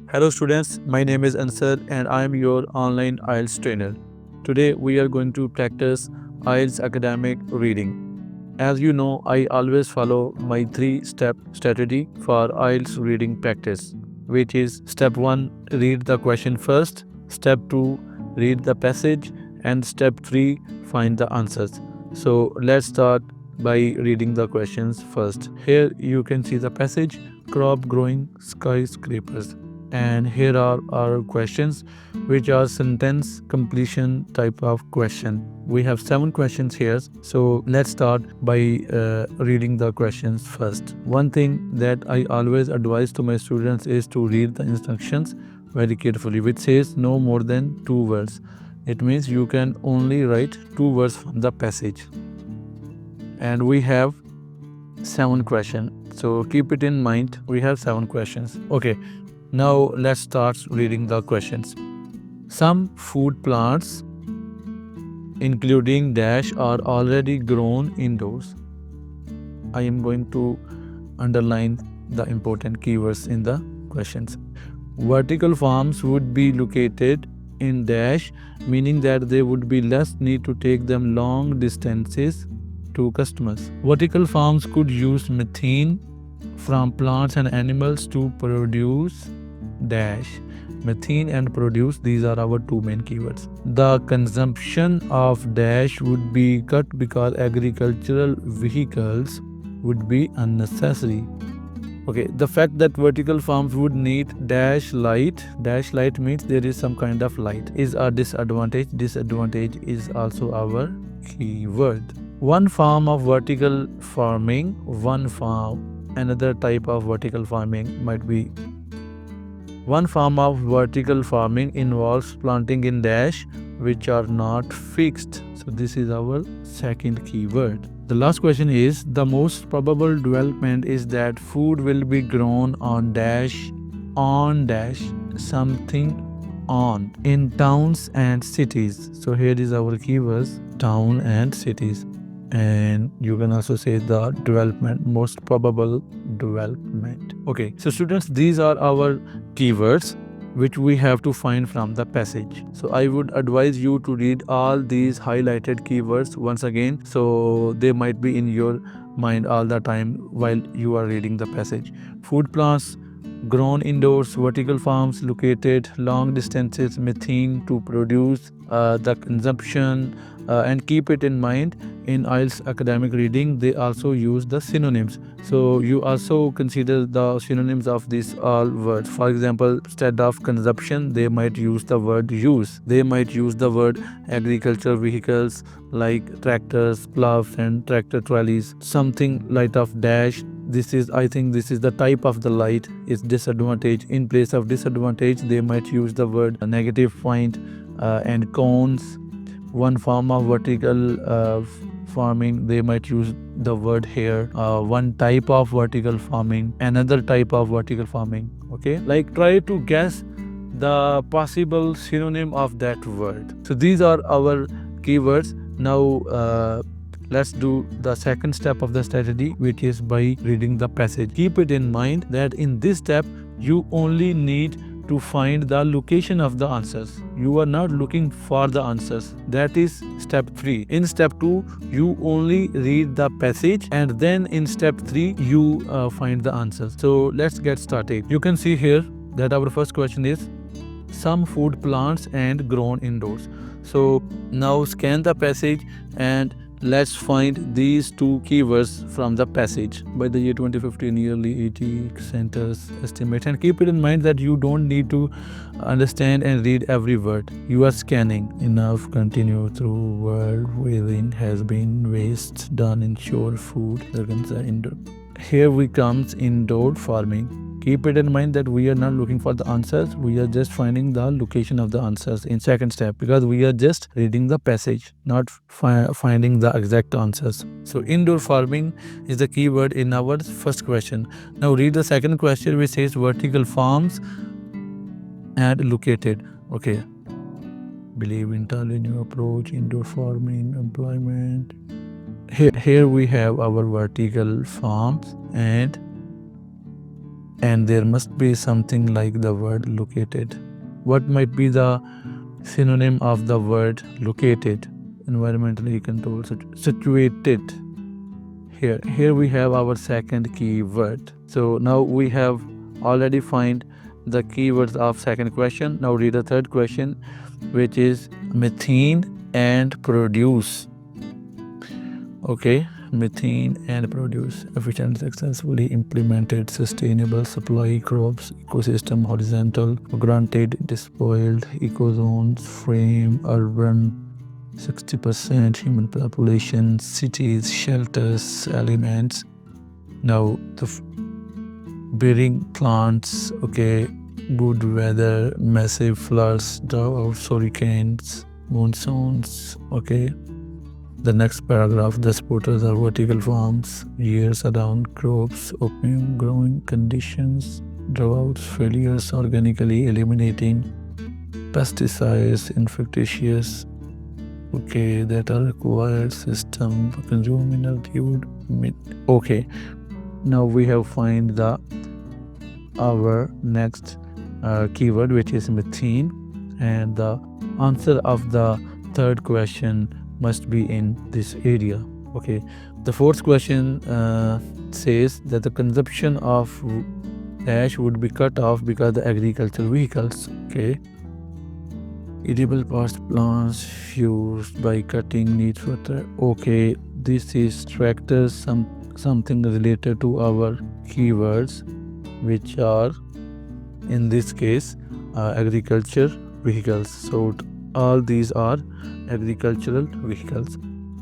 Hello students, my name is Ansar and I am your online IELTS trainer. Today we are going to practice IELTS Academic Reading. As you know, I always follow my 3-step strategy for IELTS reading practice, which is step 1, read the question first, step 2, read the passage, and step 3, find the answers. So let's start by reading the questions first. Here you can see the passage, crop growing skyscrapers. And here are our questions, which are sentence completion type of question. We have 7 questions here, so let's start by reading the questions first. One thing that I always advise to my students is to read the instructions very carefully, which says no more than 2 words. It means you can only write 2 words from the passage. And we have 7 questions, so keep it in mind. We have 7 questions. Okay, now let's start reading the questions. Some food plants, including dash, are already grown indoors. I am going to underline the important keywords in the questions. Vertical farms would be located in dash, meaning that there would be less need to take them long distances to customers. Vertical farms could use methane from plants and animals to produce dash. Methane and produce, these are our 2 main keywords. The consumption of dash would be cut because agricultural vehicles would be unnecessary. Okay, the fact that vertical farms would need dash light means there is some kind of light, is a disadvantage. Disadvantage is also our keyword. One form of vertical farming, another type of vertical farming might be. One form of vertical farming involves planting in dash which are not fixed. So this is our second keyword. The last question is, the most probable development is that food will be grown on dash, something on, in towns and cities. So here is our keywords, town and cities. And you can also say the development, most probable development. Okay, so students, these are our keywords which we have to find from the passage. So I would advise you to read all these highlighted keywords once again, so they might be in your mind all the time while you are reading the passage. Food plants grown indoors, vertical farms located long distances, methane to produce the consumption, and keep it in mind, in IELTS academic reading they also use the synonyms, so you also consider the synonyms of these all words. For example, instead of consumption they might use the word use. They might use the word agricultural vehicles like tractors, plows and tractor trolleys. Something light of dash, I think this is the type of the light, is disadvantage. In place of disadvantage they might use the word negative point, and cones. One form of vertical farming they might use the word here. One type of vertical farming, another type of vertical farming. Okay, like try to guess the possible synonym of that word. So these are our keywords. Now let's do the second step of the strategy, which is by reading the passage. Keep it in mind that in this step you only need to find the location of the answers. You are not looking for the answers. That is step 3. In step 2 you only read the passage, and then in step 3 you find the answers. So let's get started. You can see here that our first question is, some food plants and grown indoors. So now scan the passage and let's find these 2 keywords from the passage. By the year 2050, nearly 80 centers estimate. And keep it in mind that you don't need to understand and read every word. You are scanning. Enough continue through world within has been waste done in shore food. Here we comes indoor farming. Keep it in mind that we are not looking for the answers. We are just finding the location of the answers in second step, because we are just reading the passage, not finding the exact answers. So indoor farming is the keyword in our first question. Now read the second question, which says vertical farms and located. Okay. Believe in new approach, indoor farming, employment. Here we have our vertical farms and and there must be something like the word located. What might be the synonym of the word located? Environmentally controlled, situated. Here we have our second keyword. So now we have already find the keywords of second question. Now read the third question, which is methane and produce. Okay, methane and produce. Efficient, successfully implemented, sustainable supply crops, ecosystem horizontal, granted, despoiled, ecozones, frame, urban, 60% human population, cities, shelters, elements. Now the bearing plants, okay, good weather, massive floods, droughts, hurricanes, monsoons, okay. The next paragraph, the supporters are vertical farms, years around crops, opium growing conditions, droughts, failures, organically eliminating pesticides, infectious, okay, that are required system, consuming altitude, okay. Now we have find our next keyword, which is methane, and the answer of the third question must be in this area. Okay, the fourth question says that the consumption of dash would be cut off because the agricultural vehicles, okay, edible parts plants fused by cutting needs water. Okay, this is tractors, something related to our keywords, which are in this case agriculture vehicles. So all these are agricultural vehicles.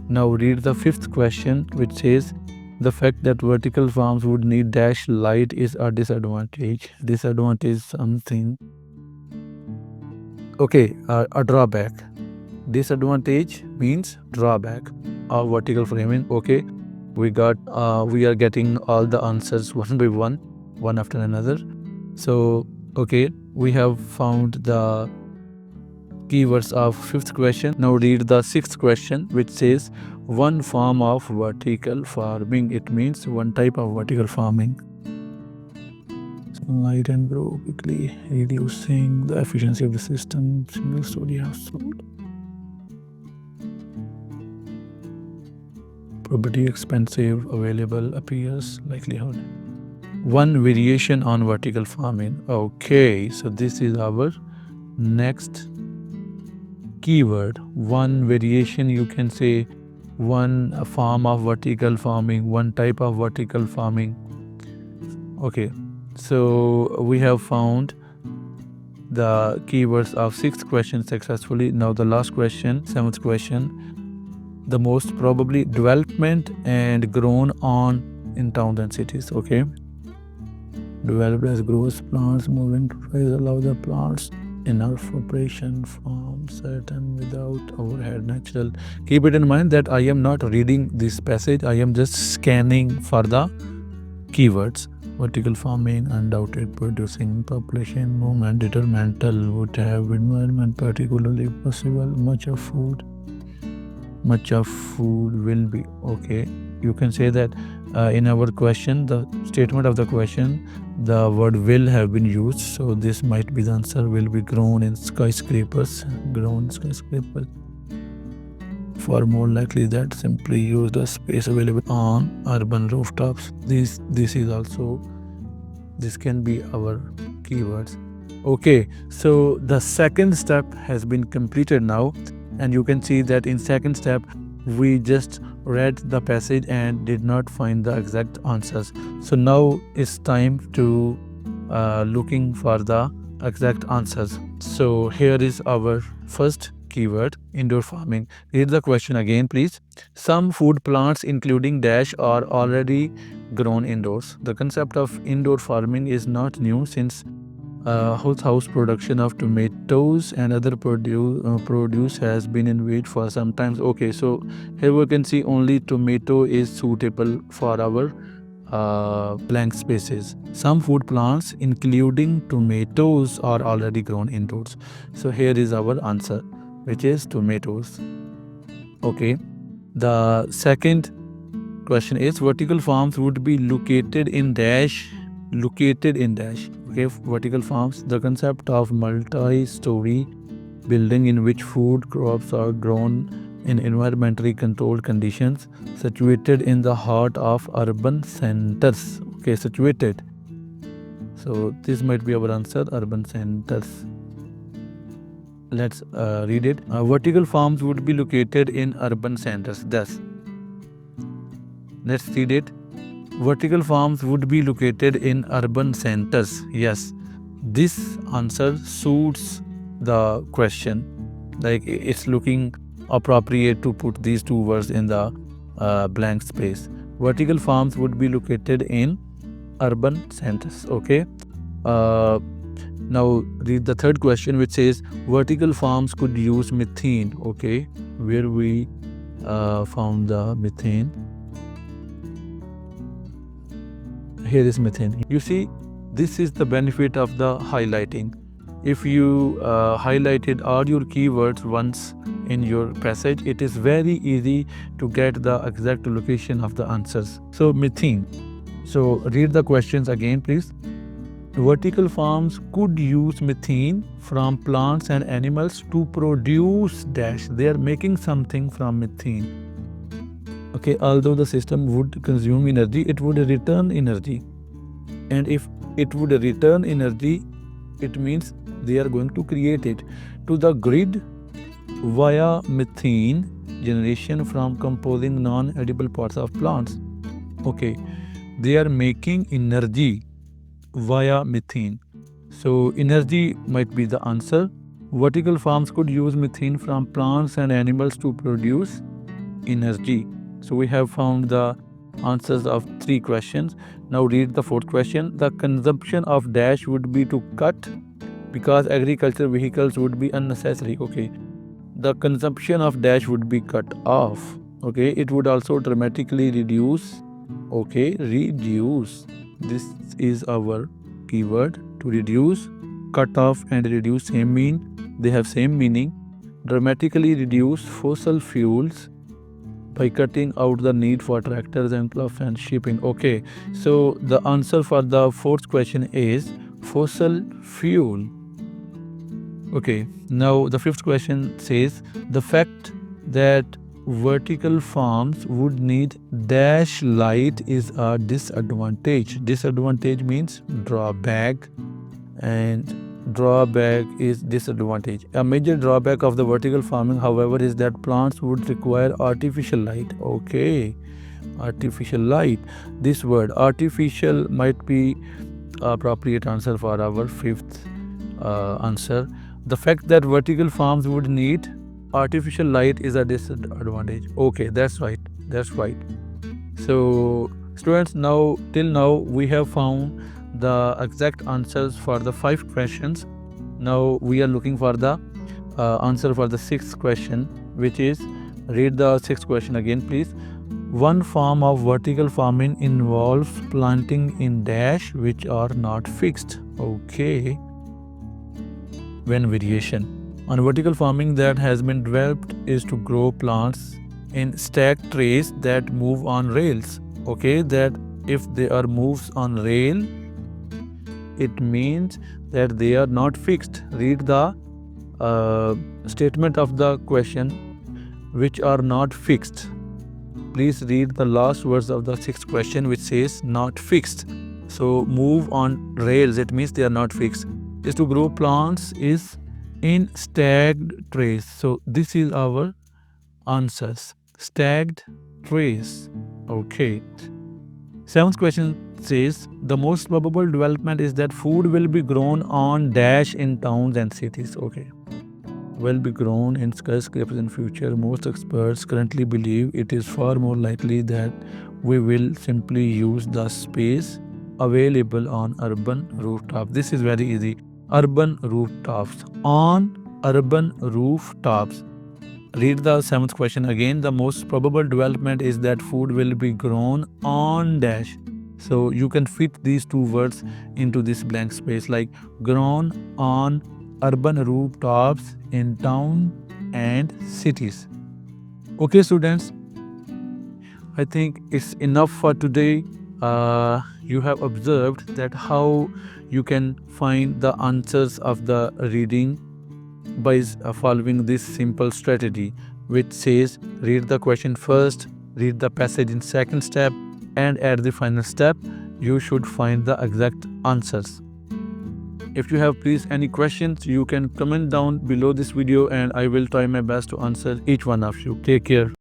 Now read the fifth question, which says the fact that vertical farms would need dash light is a disadvantage. Disadvantage something, okay, a drawback. Disadvantage means drawback of vertical framing. Okay, we are getting all the answers one by one after another. So okay, we have found the keywords of fifth question. Now read the sixth question, which says one form of vertical farming. It means one type of vertical farming. Sunlight and grow quickly, reducing the efficiency of the system. Single story household. Property expensive, available, appears, likelihood. One variation on vertical farming. Okay, so this is our next keyword. One variation, you can say one form of vertical farming, one type of vertical farming. Okay, so we have found the keywords of sixth question successfully. Now the last question, seventh question, the most probably development and grown on in towns and cities. Okay, developed as grows plants, moving to rise, allow the plants enough operation from certain without overhead natural. Keep it in mind that I am not reading this passage, I am just scanning for the keywords. Vertical farming, undoubted, producing population movement, detrimental, would have environment particularly possible, much of food will be. Okay, you can say that in our question, the statement of the question, the word will have been used, so this might be the answer. Will be grown in skyscrapers, far more likely that simply use the space available on urban rooftops. This can be our keywords. Okay, so the second step has been completed now, and you can see that in second step we just read the passage and did not find the exact answers. So now it's time to looking for the exact answers. So here is our first keyword, indoor farming. Read the question again, please. Some food plants including dash are already grown indoors. The concept of indoor farming is not new, since house production of tomatoes and other produce has been in wait for some time. Okay, so here we can see only tomato is suitable for our blank spaces. Some food plants including tomatoes are already grown indoors. So here is our answer, which is tomatoes. Okay, the second question is vertical farms would be located in dash located in dash. Okay, vertical farms, the concept of multi-story building in which food crops are grown in environmentally controlled conditions, situated in the heart of urban centers. Okay, situated. So this might be our answer, urban centers. Let's read it. Vertical farms would be located in urban centers. Thus, let's read it. Vertical farms would be located in urban centers. Yes, this answer suits the question. Like it's looking appropriate to put these two words in the blank space. Vertical farms would be located in urban centers. Okay. Now read the third question, which says vertical farms could use methane. Okay, where we found the methane. Here is methane. You see, this is the benefit of the highlighting. If you highlighted all your keywords once in your passage, it is very easy to get the exact location of the answers. So methane. So read the questions again, please. Vertical farms could use methane from plants and animals to produce dash. They are making something from methane. Okay, although the system would consume energy, it would return energy. And if it would return energy, it means they are going to create it to the grid via methane generation from composing non-edible parts of plants. Okay, they are making energy via methane. So energy might be the answer. Vertical farms could use methane from plants and animals to produce energy. So we have found the answers of 3 questions. Now read the 4th question. The consumption of dash would be to cut because agricultural vehicles would be unnecessary. Okay, the consumption of dash would be cut off. Okay, it would also dramatically reduce. Okay, reduce. This is our keyword, to reduce. Cut off and reduce same mean. They have same meaning. Dramatically reduce fossil fuels by cutting out the need for tractors and plough and shipping. Okay, so the answer for the 4th question is fossil fuel. Okay, now the 5th question says the fact that vertical farms would need dash light is a disadvantage. Disadvantage means drawback, and drawback is disadvantage. A major drawback of the vertical farming, however, is that plants would require artificial light. Okay, artificial light. This word artificial might be appropriate answer for our 5th answer. The fact that vertical farms would need artificial light is a disadvantage. Okay, that's right. That's right. So students, now till now we have found the exact answers for the 5 questions. Now we are looking for the answer for the 6th question, which is, read the 6th question again, please. One form of vertical farming involves planting in dash which are not fixed. Okay. When variation on vertical farming that has been developed is to grow plants in stacked trays that move on rails. Okay, that if they are moves on rail, it means that they are not fixed. Read the statement of the question, which are not fixed. Please read the last words of the 6th question, which says not fixed. So move on rails, it means they are not fixed. Is to grow plants is in stacked trays. So this is our answers. Stacked trays. Okay. 7th question says the most probable development is that food will be grown on dash in towns and cities. Okay. Will be grown in skyscrapers in future. Most experts currently believe it is far more likely that we will simply use the space available on urban rooftops. This is very easy. Urban rooftops. On urban rooftops. Read the 7th question again. The most probable development is that food will be grown on dash. So you can fit these 2 words into this blank space, like grown on urban rooftops in town and cities. Okay, students, I think it's enough for today. you have observed that how you can find the answers of the reading by following this simple strategy, which says read the question first, read the passage in second step, and at the final step you should find the exact answers. If you have please any questions, you can comment down below this video and I will try my best to answer each one of you. Take care.